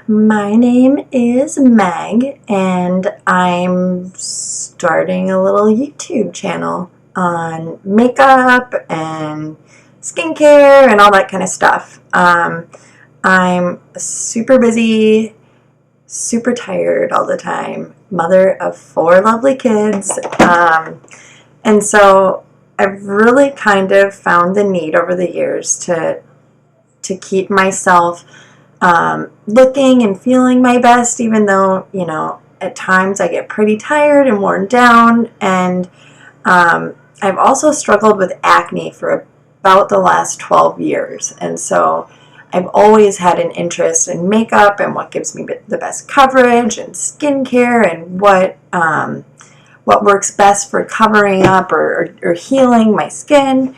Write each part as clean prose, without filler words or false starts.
My name is Meg, and I'm starting a little YouTube channel on makeup and skincare and all that kind of stuff. I'm super busy, super tired all the time, mother of 4 lovely kids, and so I've really kind of found the need over the years to keep myself looking and feeling my best, even though, at times I get pretty tired and worn down. And I've also struggled with acne for about the last 12 years. And so I've always had an interest in makeup and what gives me the best coverage and skincare and what works best for covering up or healing my skin.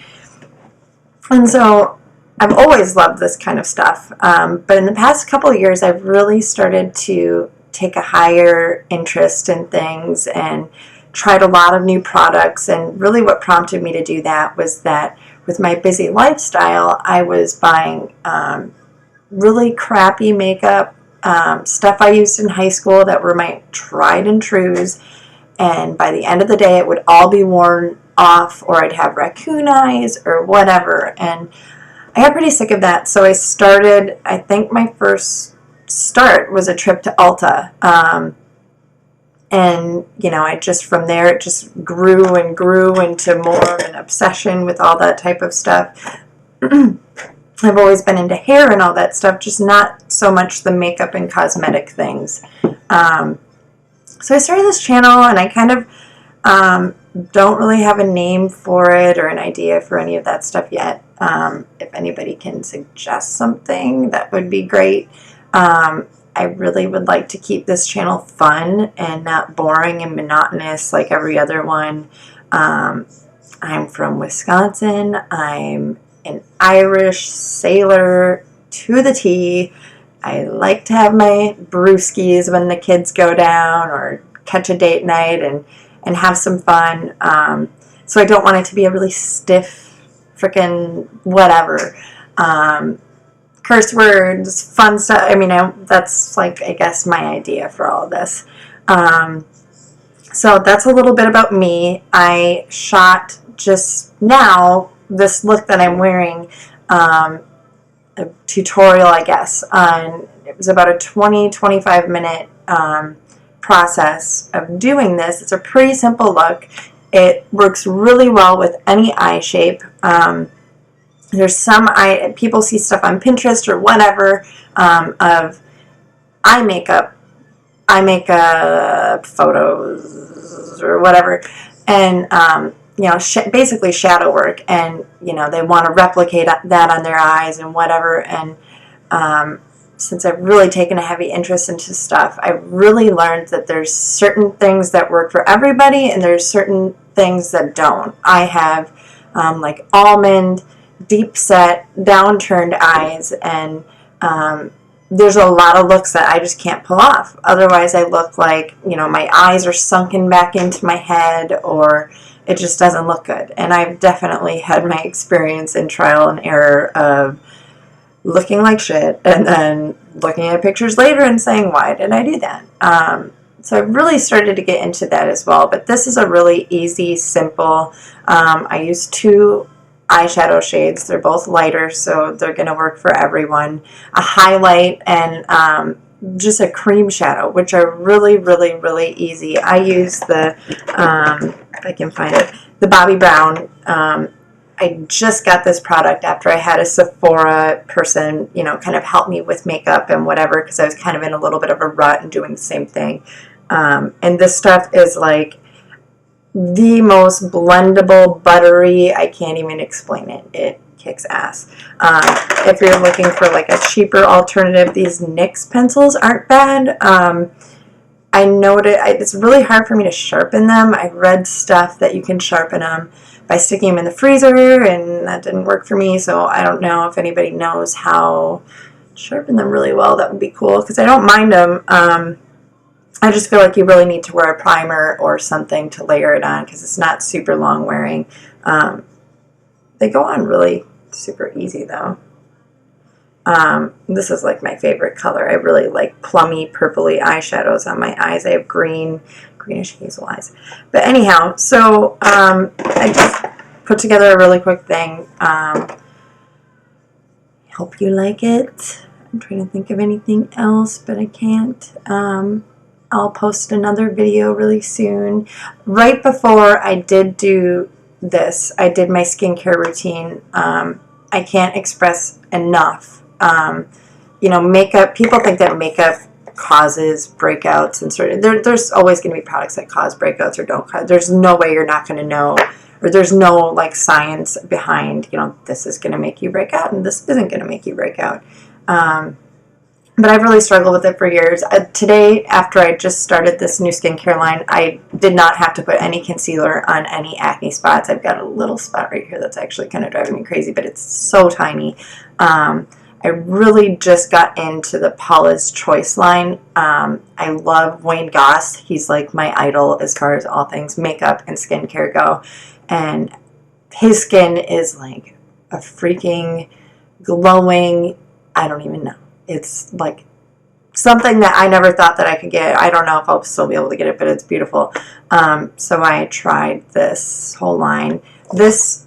And so I've always loved this kind of stuff, but in the past couple of years, I've really started to take a higher interest in things and tried a lot of new products. And really what prompted me to do that was that with my busy lifestyle, I was buying really crappy makeup, stuff I used in high school that were my tried and trues. And by the end of the day, it would all be worn off, or I'd have raccoon eyes or whatever. And I got pretty sick of that, so I started, I think my first start was a trip to Ulta, and, from there, it just grew and grew into more of an obsession with all that type of stuff. I've always been into hair and all that stuff, just not so much the makeup and cosmetic things. So I started this channel, and I kind of don't really have a name for it or an idea for any of that stuff yet. If anybody can suggest something, that would be great. I really would like to keep this channel fun and not boring and monotonous like every other one. I'm from Wisconsin. I'm an Irish sailor to the T. I like to have my brewskis when the kids go down or catch a date night and have some fun. So I don't want it to be a really stiff freaking whatever. Curse words, fun stuff. I mean, that's I guess my idea for all of this. So that's a little bit about me. I shot just now this look that I'm wearing, a tutorial, I guess. It was about a 20-25 minute process of doing this. It's a pretty simple look. It works really well with any eye shape. There's some people see stuff on Pinterest or whatever of eye makeup photos or whatever, and basically shadow work, and they want to replicate that on their eyes and whatever. And since I've really taken a heavy interest into stuff, I've really learned that there's certain things that work for everybody, and there's certain things that don't. I have almond, deep set, downturned eyes, and there's a lot of looks that I just can't pull off. Otherwise, I look like, my eyes are sunken back into my head, or it just doesn't look good. And I've definitely had my experience in trial and error of looking like shit and then looking at pictures later and saying, why did I do that? So I've really started to get into that as well. But this is a really easy, simple, I use 2 eyeshadow shades. They're both lighter, so they're going to work for everyone. A highlight and just a cream shadow, which are really, really, really easy. I use the, if I can find it, the Bobbi Brown. I just got this product after I had a Sephora person, kind of help me with makeup and whatever, because I was kind of in a little bit of a rut and doing the same thing. And this stuff is like the most blendable, buttery, I can't even explain it. It kicks ass. If you're looking for like a cheaper alternative, these NYX pencils aren't bad. I noted it's really hard for me to sharpen them. I read stuff that you can sharpen them by sticking them in the freezer, and that didn't work for me, so I don't know if anybody knows how to sharpen them really well. That would be cool, because I don't mind them. I just feel like you really need to wear a primer or something to layer it on, because it's not super long wearing. They go on really super easy, though. This is like my favorite color. I really like plummy, purpley eyeshadows on my eyes. I have greenish hazel eyes. But anyhow, so I just put together a really quick thing. Hope you like it. I'm trying to think of anything else, but I can't. I'll post another video really soon. Right before I did do this, I did my skincare routine. I can't express enough. You know, makeup, people think that makeup causes breakouts and there's always going to be products that cause breakouts or don't cause. There's no way you're not going to know, or there's no like science behind, you know, this is going to make you break out and this isn't going to make you break out. But I've really struggled with it for years. Today, after I just started this new skincare line, I did not have to put any concealer on any acne spots. I've got a little spot right here that's actually kind of driving me crazy, but it's so tiny. I really just got into the Paula's Choice line. I love Wayne Goss. He's like my idol as far as all things makeup and skincare go. And his skin is like a freaking glowing, I don't even know. It's like something that I never thought that I could get. I don't know if I'll still be able to get it, but it's beautiful. So I tried this whole line. This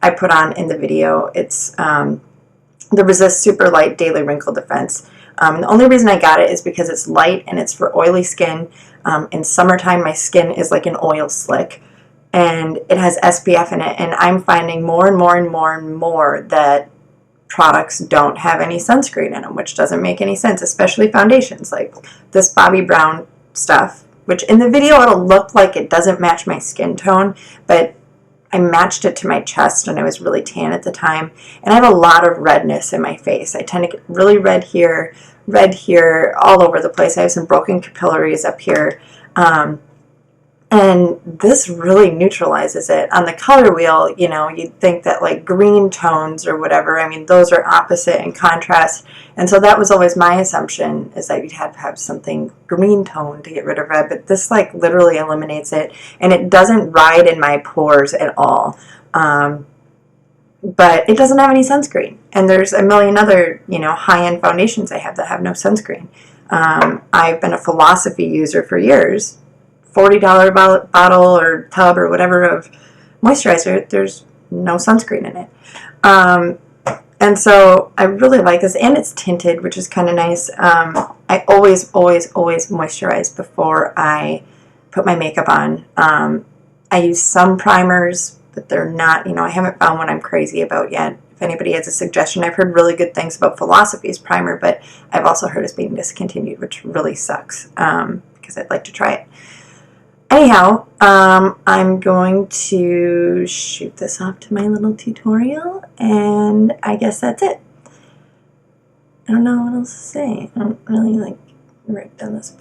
I put on in the video. It's the Resist Super Light Daily Wrinkle Defense. The only reason I got it is because it's light and it's for oily skin. In summertime, my skin is like an oil slick. And it has SPF in it. And I'm finding more and more and more and more that products don't have any sunscreen in them, which doesn't make any sense, especially foundations like this Bobbi Brown stuff, which in the video it'll look like it doesn't match my skin tone, but I matched it to my chest and I was really tan at the time, and I have a lot of redness in my face. I tend to get really red here, all over the place. I have some broken capillaries up here. And this really neutralizes it. On the color wheel, you know, you'd think that like green tones or whatever, I mean, those are opposite in contrast. And so that was always my assumption, is that you'd have to have something green tone to get rid of red. But this like literally eliminates it. And it doesn't ride in my pores at all. But it doesn't have any sunscreen. And there's a million other, you know, high-end foundations I have that have no sunscreen. I've been a Philosophy user for years. $40 bottle or tub or whatever of moisturizer, there's no sunscreen in it. And so I really like this, and it's tinted, which is kind of nice. I always moisturize before I put my makeup on. I use some primers, but they're not, you know, I haven't found one I'm crazy about yet. If anybody has a suggestion, I've heard really good things about Philosophy's primer, but I've also heard it's being discontinued, which really sucks, because I'd like to try it. Anyhow, I'm going to shoot this off to my little tutorial, and I guess that's it. I don't know what else to say. I don't really like write down this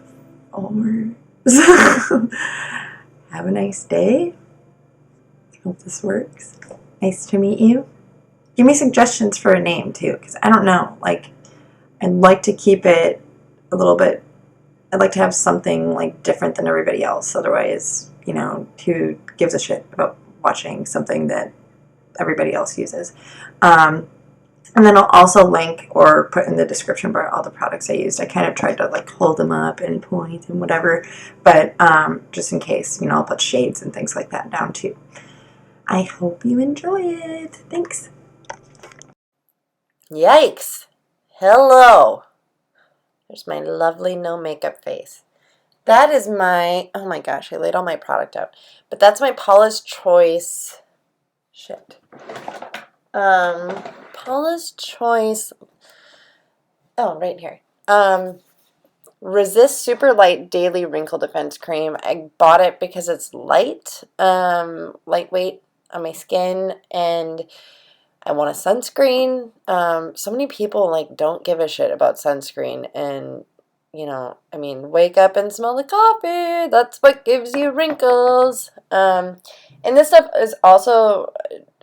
before. So, have a nice day. Hope this works. Nice to meet you. Give me suggestions for a name too, because I don't know. Like, I'd like to keep it a little bit. I'd like to have something like different than everybody else. Otherwise, you know, who gives a shit about watching something that everybody else uses? And then I'll also link or put in the description bar all the products I used. I kind of tried to like hold them up and point and whatever, but just in case, you know, I'll put shades and things like that down too. I hope you enjoy it. Thanks. Yikes. Hello. There's my lovely no makeup face. That is my, oh my gosh, I laid all my product out. But that's my Paula's Choice, Paula's Choice, oh, right here. Resist Super Light Daily Wrinkle Defense Cream. I bought it because it's light, lightweight on my skin, and I want a sunscreen. So many people like don't give a shit about sunscreen, and you know, I mean, wake up and smell the coffee. That's what gives you wrinkles. And this stuff is also,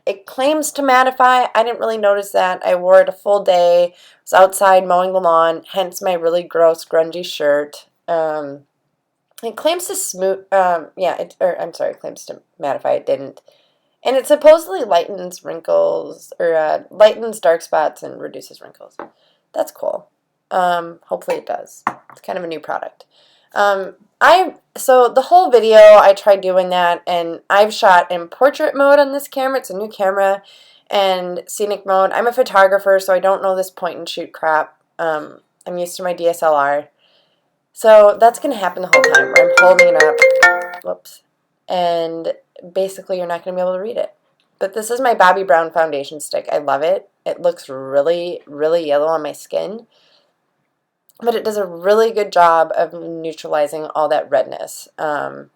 it claims to mattify. I didn't really notice that. I wore it a full day. I was outside mowing the lawn, hence my really gross grungy shirt. It claims to smooth. It claims to mattify. It didn't. And it supposedly lightens wrinkles, or lightens dark spots and reduces wrinkles. That's cool. Hopefully it does. It's kind of a new product. So the whole video I tried doing that, and I've shot in portrait mode on this camera. It's a new camera, and scenic mode. I'm a photographer, so I don't know this point and shoot crap. I'm used to my DSLR. So that's going to happen the whole time where I'm holding it up. Whoops. And basically you're not going to be able to read it. But this is my Bobbi Brown foundation stick. I love it. It looks really, really yellow on my skin. But it does a really good job of neutralizing all that redness. And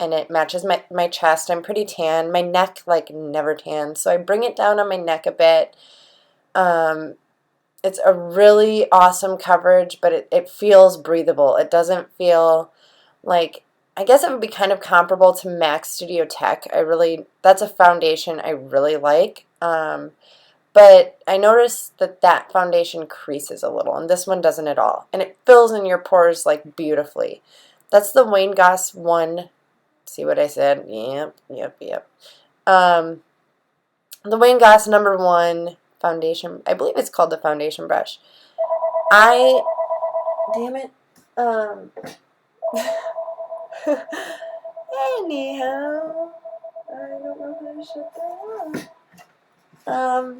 it matches my chest. I'm pretty tan. My neck, like, never tan. So I bring it down on my neck a bit. It's a really awesome coverage, but it feels breathable. It doesn't feel like, I guess it would be kind of comparable to MAC Studio Tech. That's a foundation I really like. But I noticed that foundation creases a little, and this one doesn't at all. And it fills in your pores, like, beautifully. That's the Wayne Goss one. See what I said? Yep. The Wayne Goss #1 foundation. I believe it's called the foundation brush. Damn it. Anyhow, I don't know how to shut that off.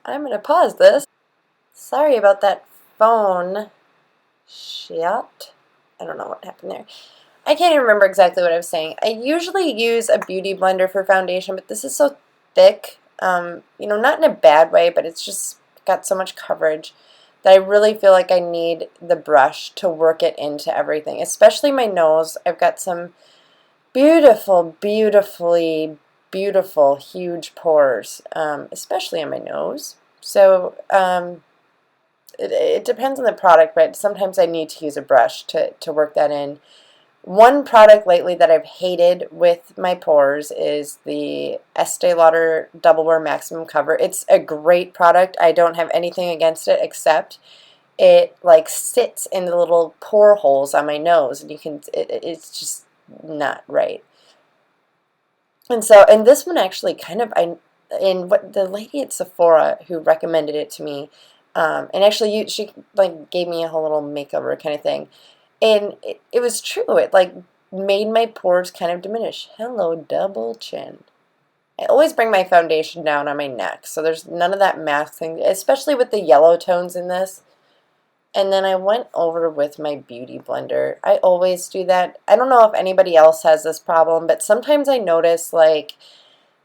I'm going to pause this. Sorry about that phone shit. I don't know what happened there. I can't even remember exactly what I was saying. I usually use a beauty blender for foundation, but this is so thick. You know, not in a bad way, but it's just got so much coverage that I really feel like I need the brush to work it into everything, especially my nose. I've got some beautiful, beautiful, huge pores, especially on my nose. So it depends on the product, but sometimes I need to use a brush to work that in. One product lately that I've hated with my pores is the Estee Lauder Double Wear Maximum Cover. It's a great product. I don't have anything against it except it like sits in the little pore holes on my nose, and it's just not right. And this one actually kind of, what the lady at Sephora who recommended it to me, and actually she like gave me a whole little makeover kind of thing. And it was true. It like made my pores kind of diminish. Hello, double chin. I always bring my foundation down on my neck, so there's none of that mask thing, especially with the yellow tones in this. And then I went over with my beauty blender. I always do that. I don't know if anybody else has this problem, but sometimes I notice like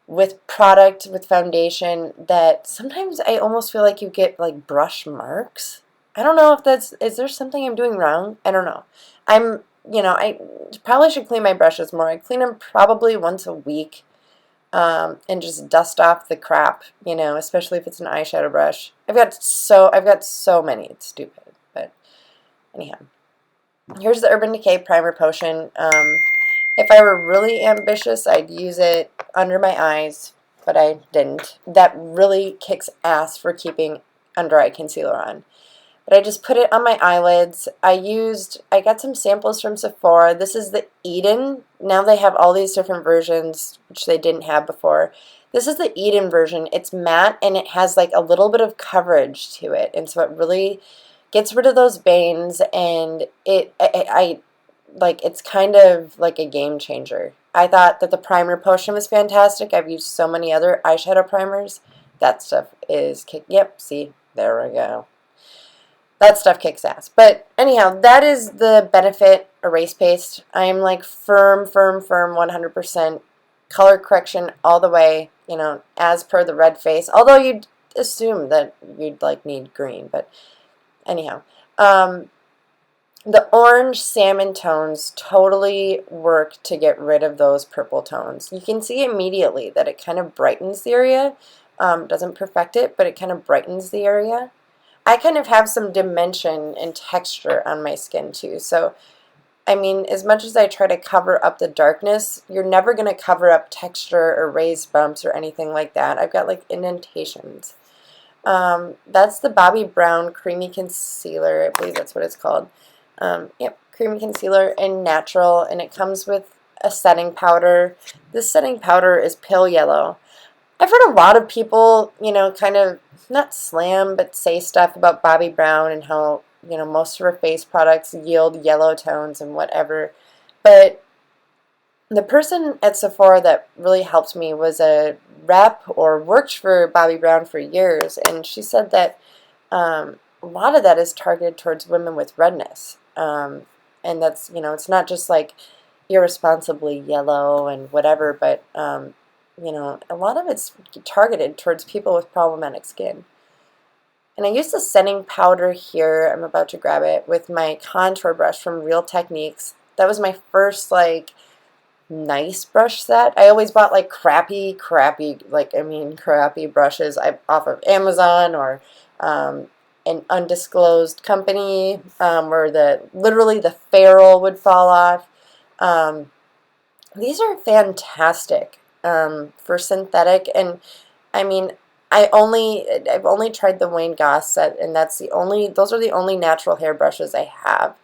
with foundation, that sometimes I almost feel like you get like brush marks. I don't know if is there something I'm doing wrong? I don't know. I probably should clean my brushes more. I clean them probably once a week, and just dust off the crap, especially if it's an eyeshadow brush. I've got so many. It's stupid, but anyhow. Here's the Urban Decay Primer Potion. If I were really ambitious, I'd use it under my eyes, but I didn't. That really kicks ass for keeping under eye concealer on. But I just put it on my eyelids. I got some samples from Sephora. This is the Eden. Now they have all these different versions, which they didn't have before. This is the Eden version. It's matte, and it has like a little bit of coverage to it. And so it really gets rid of those veins, and it's kind of like a game changer. I thought that the primer potion was fantastic. I've used so many other eyeshadow primers. That stuff is yep, see, there we go. That stuff kicks ass. But anyhow, that is the Benefit Erase Paste. I am like firm 100% color correction all the way, as per the red face. Although you'd assume that you'd like need green, but anyhow. The orange salmon tones totally work to get rid of those purple tones. You can see immediately that it kind of brightens the area. Doesn't perfect it, but it kind of brightens the area. I kind of have some dimension and texture on my skin too. So, I mean, as much as I try to cover up the darkness, you're never going to cover up texture or raised bumps or anything like that. I've got like indentations. That's the Bobbi Brown Creamy Concealer. I believe that's what it's called. Yep, Creamy Concealer in Natural, and it comes with a setting powder. This setting powder is pale yellow. I've heard a lot of people, kind of not slam, but say stuff about Bobbi Brown and how, most of her face products yield yellow tones and whatever. But the person at Sephora that really helped me was a rep or worked for Bobbi Brown for years, and she said that a lot of that is targeted towards women with redness. And that's, it's not just like irresponsibly yellow and whatever, but, a lot of it's targeted towards people with problematic skin. And I use the setting powder here. I'm about to grab it with my contour brush from Real Techniques. That was my first, like, nice brush set. I always bought, like, crappy brushes off of Amazon or an undisclosed company where literally the ferrule would fall off. These are fantastic for synthetic, and I mean, I've only tried the Wayne Goss set, and those are the only natural hairbrushes I have,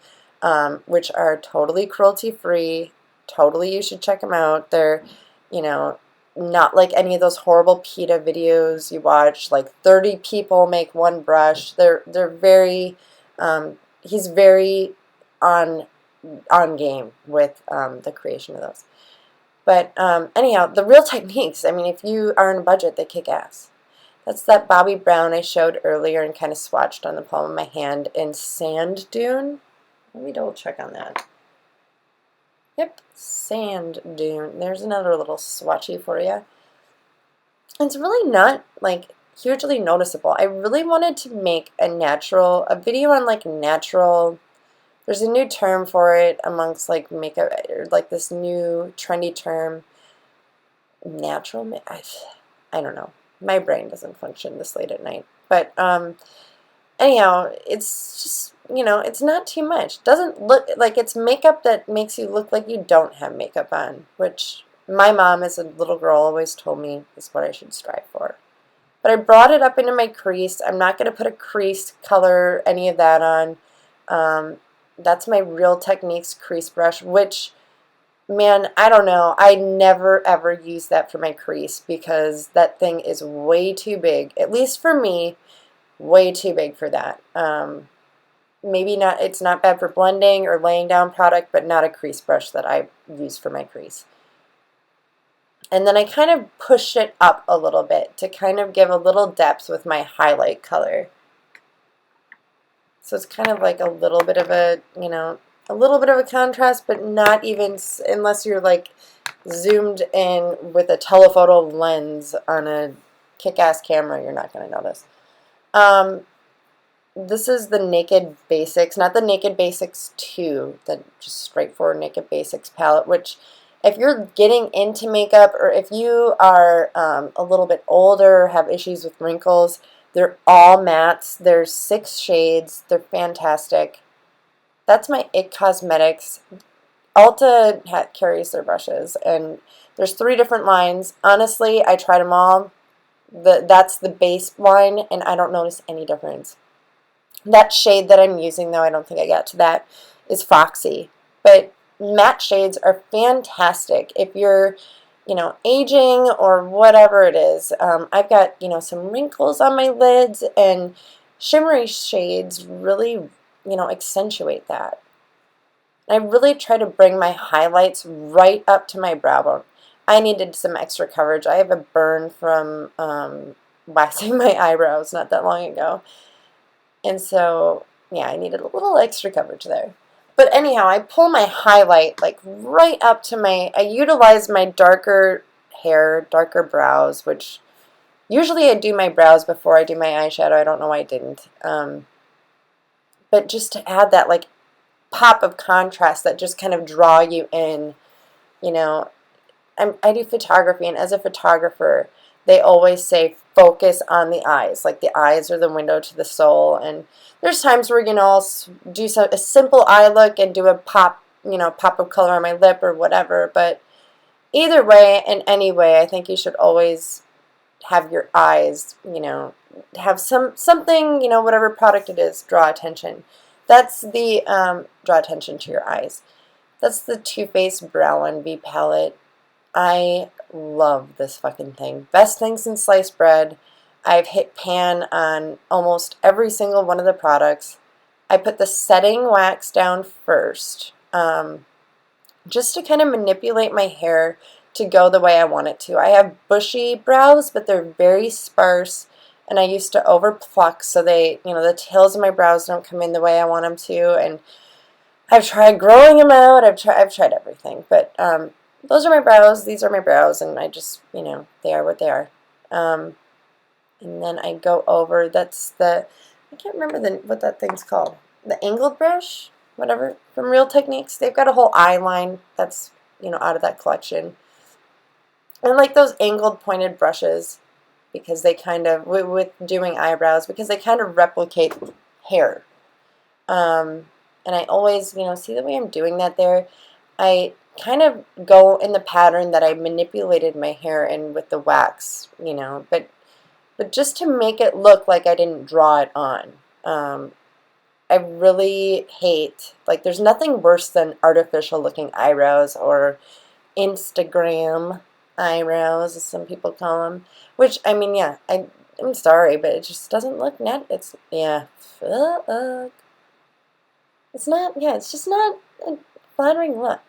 which are totally cruelty free. Totally, you should check them out. They're, not like any of those horrible PETA videos you watch, like 30 people make one brush. They're very, he's very on game with the creation of those. But anyhow, the Real Techniques, I mean, if you are on a budget, they kick ass. That's that Bobbi Brown I showed earlier and kind of swatched on the palm of my hand in Sand Dune. Let me double check on that. Yep, Sand Dune. There's another little swatchy for you. It's really not, like, hugely noticeable. I really wanted to make a video on, like, natural. There's a new term for it amongst, like, makeup, or, like, this new trendy term, natural. I don't know. My brain doesn't function this late at night. But anyhow, it's just, it's not too much. Doesn't look like it's makeup that makes you look like you don't have makeup on, which my mom as a little girl always told me is what I should strive for. But I brought it up into my crease. I'm not going to put a crease color, any of that on. That's my Real Techniques crease brush, which, man, I don't know. I never ever use that for my crease because that thing is way too big, at least for me, way too big for that. Maybe not, it's not bad for blending or laying down product, but not a crease brush that I use for my crease. And then I kind of pushed it up a little bit to kind of give a little depth with my highlight color. So it's kind of like a little bit of a, a little bit of a contrast, but not even, unless you're like zoomed in with a telephoto lens on a kick-ass camera, you're not going to notice. This is the Naked Basics, not the Naked Basics 2, the just straightforward Naked Basics palette, which if you're getting into makeup or if you are a little bit older, have issues with wrinkles, they're all mattes. There's 6 shades. They're fantastic. That's my IT Cosmetics. Ulta carries their brushes, and there's 3 different lines. Honestly, I tried them all. That's the base line, and I don't notice any difference. That shade that I'm using, though, I don't think I got to that, is Foxy. But matte shades are fantastic if you're, aging or whatever it is. I've got, some wrinkles on my lids, and shimmery shades really, accentuate that. I really try to bring my highlights right up to my brow bone. I needed some extra coverage. I have a burn from waxing my eyebrows not that long ago. And so, yeah, I needed a little extra coverage there. But anyhow, I pull my highlight like right up to I utilize my darker hair, darker brows, which usually I do my brows before I do my eyeshadow. I don't know why I didn't. But just to add that like pop of contrast that just kind of draw you in, I do photography, and as a photographer, they always say focus on the eyes. Like the eyes are the window to the soul. And there's times where, I'll do a simple eye look and do a pop of color on my lip or whatever. But either way, in any way, I think you should always have your eyes, have something, whatever product it is, draw attention. That's the draw attention to your eyes. That's the Too Faced Brow Envy palette. I love this fucking thing. Best thing since sliced bread. I've hit pan on almost every single one of the products. I put the setting wax down first, just to kind of manipulate my hair to go the way I want it to. I have bushy brows, but they're very sparse, and I used to over pluck so they, the tails of my brows don't come in the way I want them to, and I've tried growing them out. I've tried everything, but those are my brows. These are my brows, and I just, they are what they are. And then I go over. That's I can't remember what that thing's called. The angled brush, whatever, from Real Techniques. They've got a whole eye line that's, out of that collection. I like those angled pointed brushes because they kind of, with doing eyebrows, because they kind of replicate hair. And I always, see the way I'm doing that there? I kind of go in the pattern that I manipulated my hair in with the wax, but just to make it look like I didn't draw it on. I really hate, like, there's nothing worse than artificial looking eyebrows or Instagram eyebrows, as some people call them, which, I mean, yeah, I'm sorry, but it just doesn't look net. It's, yeah, fuck. It's not, yeah, it's just not a flattering look.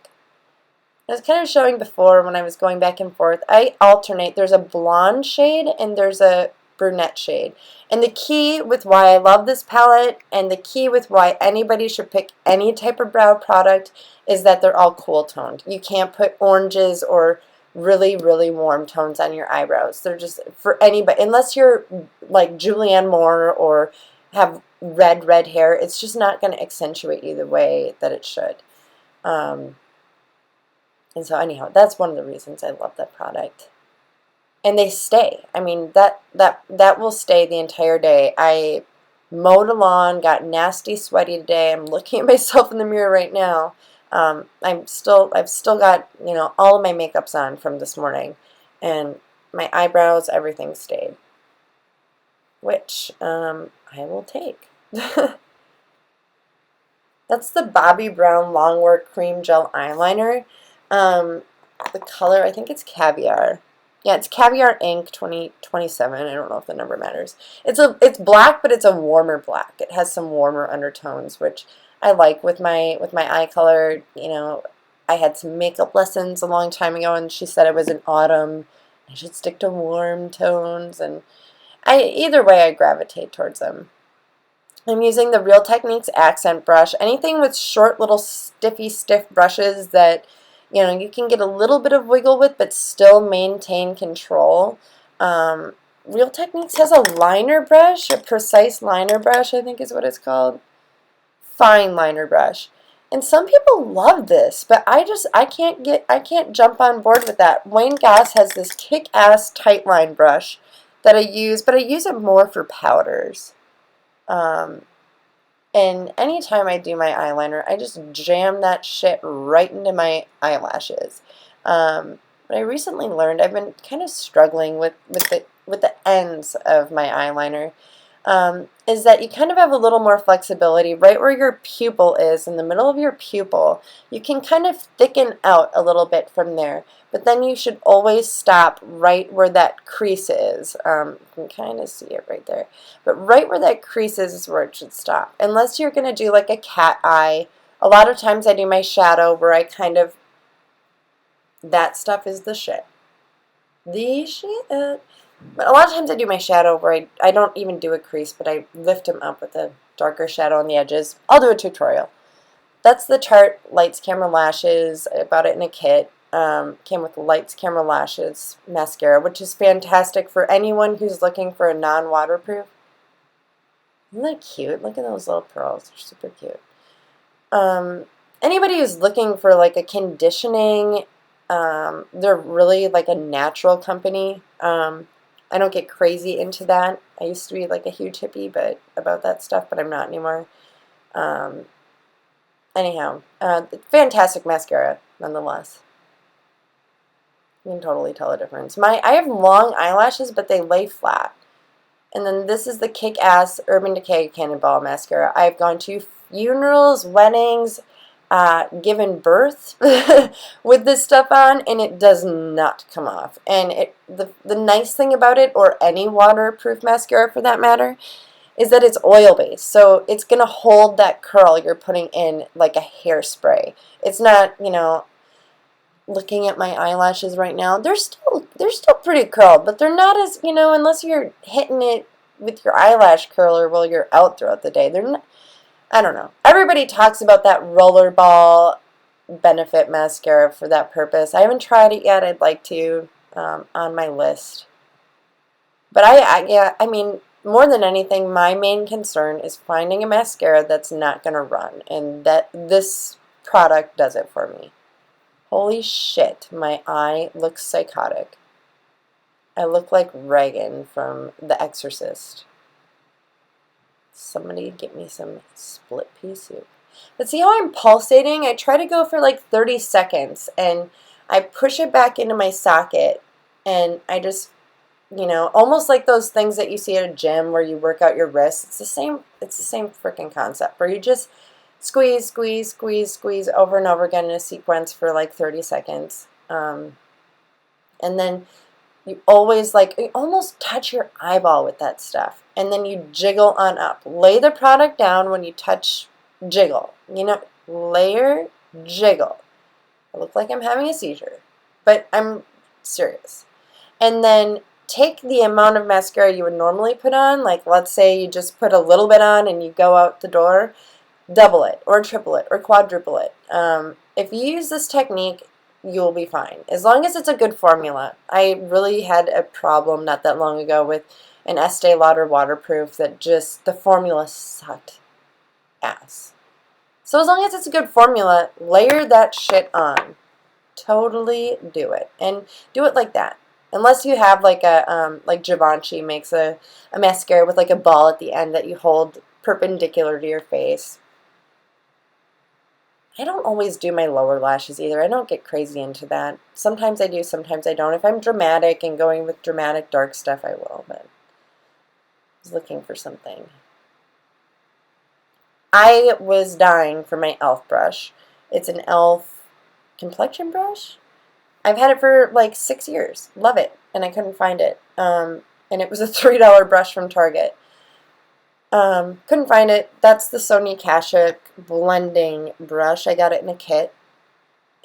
I was kind of showing before when I was going back and forth. I alternate. There's a blonde shade and there's a brunette shade. And the key with why I love this palette and the key with why anybody should pick any type of brow product is that they're all cool toned. You can't put oranges or really, really warm tones on your eyebrows. They're just, for anybody, unless you're like Julianne Moore or have red hair, it's just not going to accentuate you the way that it should. And so anyhow, that's one of the reasons I love that product. And they stay. I mean, that will stay the entire day. I mowed a lawn, got nasty sweaty today. I'm looking at myself in the mirror right now. I've still got, all of my makeups on from this morning. And my eyebrows, everything stayed. Which I will take. That's the Bobbi Brown Longwear Cream Gel Eyeliner. The color, I think it's Caviar. Yeah, it's Caviar Ink 2027. I don't know if the number matters. It's black, but it's a warmer black. It has some warmer undertones, which I like with my eye color. I had some makeup lessons a long time ago, and she said it was in autumn. I should stick to warm tones, and either way, I gravitate towards them. I'm using the Real Techniques accent brush. Anything with short little stiff brushes that you can get a little bit of wiggle with but still maintain control. Real Techniques has a liner brush, a precise liner brush, I think is what it's called. Fine liner brush. And some people love this, but I can't jump on board with that. Wayne Goss has this kick-ass tight line brush that I use, but I use it more for powders. And anytime I do my eyeliner, I just jam that shit right into my eyelashes. But I recently learned I've been kind of struggling with the ends of my eyeliner. Is that you kind of have a little more flexibility right where your pupil is, in the middle of your pupil. You can kind of thicken out a little bit from there, but then you should always stop right where that crease is. You can kind of see it right there, but right where that crease is where it should stop. Unless you're going to do like a cat eye. A lot of times I do my shadow where I kind of, that stuff is the shit. The shit. But a lot of times I do my shadow where I don't even do a crease, but I lift them up with a darker shadow on the edges. I'll do a tutorial. That's the Tarte Lights Camera Lashes. I bought it in a kit. Came with the Lights Camera Lashes mascara, which is fantastic for anyone who's looking for a non-waterproof. Isn't that cute? Look at those little pearls. They're super cute. Anybody who's looking for like a conditioning, they're really like a natural company. I don't get crazy into that. I used to be like a huge hippie about that stuff, but I'm not anymore. Anyhow, fantastic mascara, nonetheless. You can totally tell the difference. I have long eyelashes, but they lay flat. And then this is the Kick-Ass Urban Decay Cannonball Mascara. I've gone to funerals, weddings, given birth with this stuff on, and it does not come off. And the nice thing about it, or any waterproof mascara for that matter, is that it's oil based, so it's gonna hold that curl you're putting in like a hairspray. It's not, looking at my eyelashes right now, they're still pretty curled, but they're not as, unless you're hitting it with your eyelash curler while you're out throughout the day. They're not, I don't know. Everybody talks about that rollerball benefit mascara for that purpose. I haven't tried it yet. I'd like to, on my list. But I mean, more than anything, my main concern is finding a mascara that's not going to run, and that this product does it for me. Holy shit, my eye looks psychotic. I look like Reagan from The Exorcist. Somebody get me some split pea soup. But see how I'm pulsating? I try to go for like 30 seconds, and I push it back into my socket, and I just, almost like those things that you see at a gym where you work out your wrists. It's the same freaking concept, where you just squeeze, squeeze, squeeze, squeeze over and over again in a sequence for like 30 seconds. And then you always you almost touch your eyeball with that stuff. And then you jiggle on up. Lay the product down when you touch, jiggle. Layer, jiggle. I look like I'm having a seizure, but I'm serious. And then take the amount of mascara you would normally put on, like let's say you just put a little bit on and you go out the door, double it or triple it or quadruple it. If you use this technique, you'll be fine, as long as it's a good formula. I really had a problem not that long ago with an Estee Lauder waterproof that just, the formula sucked ass. So as long as it's a good formula, layer that shit on. Totally do it. And do it like that. Unless you have like Givenchy makes a mascara with like a ball at the end that you hold perpendicular to your face. I don't always do my lower lashes either. I don't get crazy into that. Sometimes I do, sometimes I don't. If I'm dramatic and going with dramatic dark stuff, I will, but I was looking for something. I was dying for my e.l.f. brush. It's an e.l.f. complexion brush. I've had it for like 6 years. Love it. And I couldn't find it. And it was a $3 brush from Target. Couldn't find it. That's the Sonia Kashuk blending brush. I got it in a kit.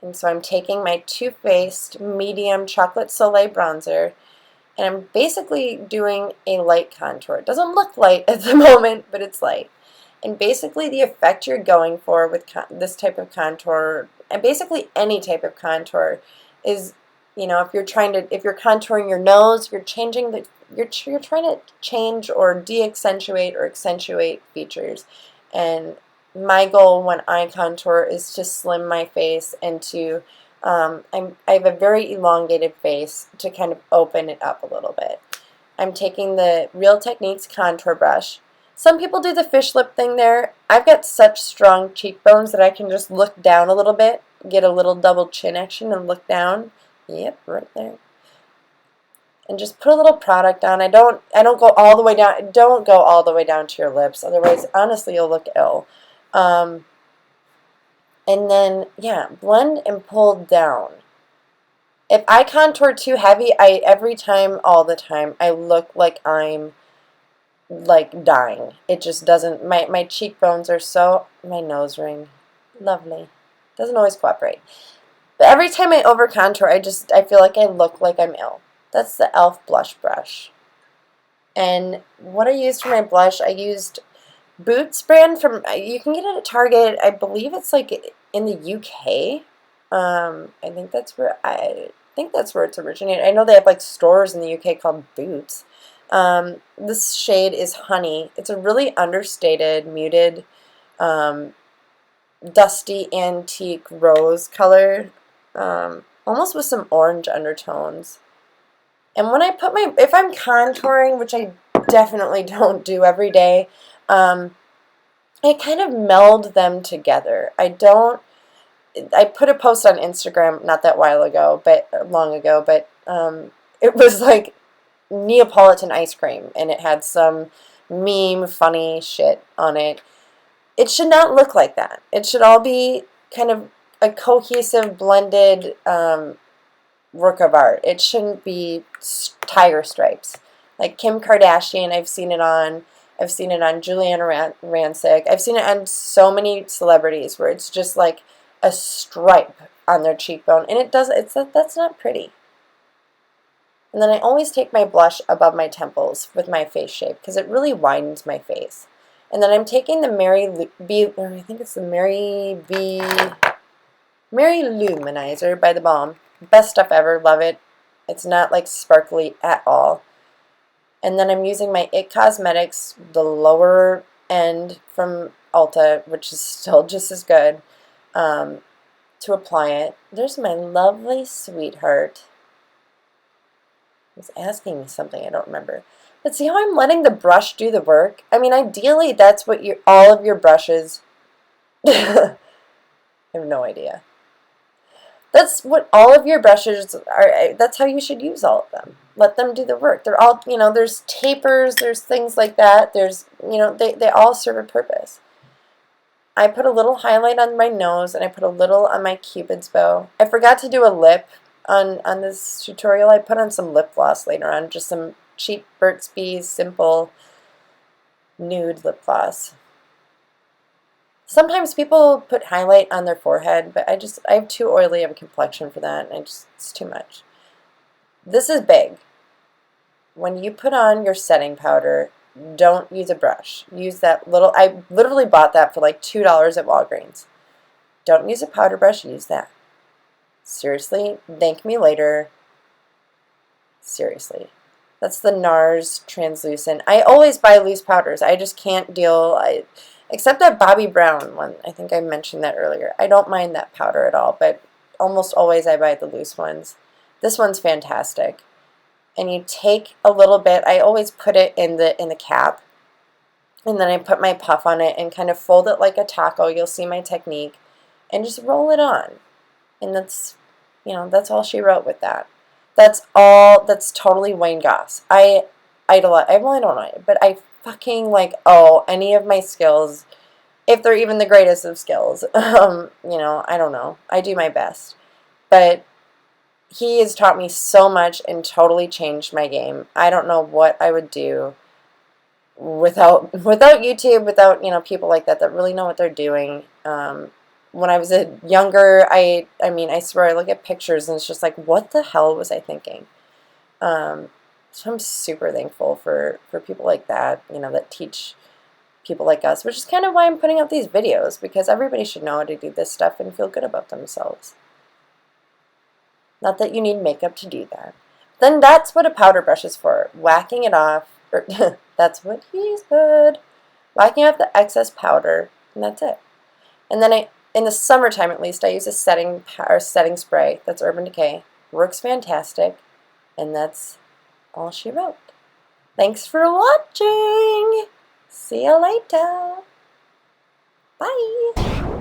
And so I'm taking my Too Faced medium chocolate soleil bronzer, and I'm basically doing a light contour. It doesn't look light at the moment, but it's light. And basically the effect you're going for with this type of contour, and basically any type of contour, is, if you're contouring your nose, you're trying to change or de-accentuate or accentuate features. And my goal when I contour is to slim my face and to, I have a very elongated face, to kind of open it up a little bit. I'm taking the Real Techniques contour brush. Some people do the fish lip thing there. I've got such strong cheekbones that I can just look down a little bit, get a little double chin action and look down. Yep, right there. And just put a little product on. I don't go all the way down. Don't go all the way down to your lips. Otherwise, honestly, you'll look ill. And then, yeah, blend and pull down. If I contour too heavy, every time, all the time, I look like I'm like dying. It just doesn't, my cheekbones are so, my nose ring, lovely. Doesn't always cooperate. But every time I over contour, I feel like I look like I'm ill. That's the e.l.f. blush brush. And what I used for my blush, I used Boots brand from, you can get it at Target. I believe it's like in the UK. I think that's where it's originated. I know they have like stores in the UK called Boots. This shade is Honey. It's a really understated, muted, dusty antique rose color, almost with some orange undertones. And when I put if I'm contouring, which I definitely don't do every day, I kind of meld them together. I put a post on Instagram not that long ago, but it was like Neapolitan ice cream, and it had some meme funny shit on it. It should not look like that. It should all be kind of a cohesive, blended work of art. It shouldn't be tiger stripes. Like Kim Kardashian, I've seen it on. I've seen it on Juliana Rancic. I've seen it on so many celebrities where it's just like a stripe on their cheekbone, and that's not pretty. And then I always take my blush above my temples with my face shape because it really widens my face. And then I'm taking the I think it's the Mary Luminizer by The Balm. Best stuff ever, love it. It's not like sparkly at all. And then I'm using my IT Cosmetics, the lower end from Ulta, which is still just as good, to apply it. There's my lovely sweetheart. He was asking me something, I don't remember. But see how I'm letting the brush do the work? I mean, ideally, that's what all of your brushes... I have no idea. That's what all of your brushes are. That's how you should use all of them. Let them do the work. They're all, there's tapers, there's things like that. There's, they all serve a purpose. I put a little highlight on my nose, and I put a little on my Cupid's bow. I forgot to do a lip on this tutorial. I put on some lip gloss later on, just some cheap Burt's Bees simple nude lip gloss. Sometimes people put highlight on their forehead, but I have too oily of a complexion for that, and it's too much. This is big. When you put on your setting powder, don't use a brush. Use that little, I literally bought that for like $2 at Walgreens. Don't use a powder brush, use that. Seriously, thank me later. Seriously. That's the NARS Translucent. I always buy loose powders. I just can't deal, except that Bobbi Brown one. I think I mentioned that earlier. I don't mind that powder at all, but almost always I buy the loose ones. This one's fantastic. And you take a little bit, I always put it in the cap, and then I put my puff on it and kind of fold it like a taco. You'll see my technique, and just roll it on. And that's all she wrote with that. That's totally Wayne Goss. I idolize, well, I don't know, but I fucking any of my skills, if they're even the greatest of skills. I don't know. I do my best. But he has taught me so much and totally changed my game. I don't know what I would do without YouTube, without, people like that really know what they're doing. When I was younger, I mean, I swear I look at pictures and it's just like, what the hell was I thinking? So I'm super thankful for people like that, that teach people like us, which is kind of why I'm putting out these videos, because everybody should know how to do this stuff and feel good about themselves. Not that you need makeup to do that. Then that's what a powder brush is for, whacking it off, or that's what he said, whacking off the excess powder, and that's it. And then in the summertime at least, I use a setting spray. That's Urban Decay. Works fantastic. And that's all she wrote. Thanks for watching. See you later. Bye.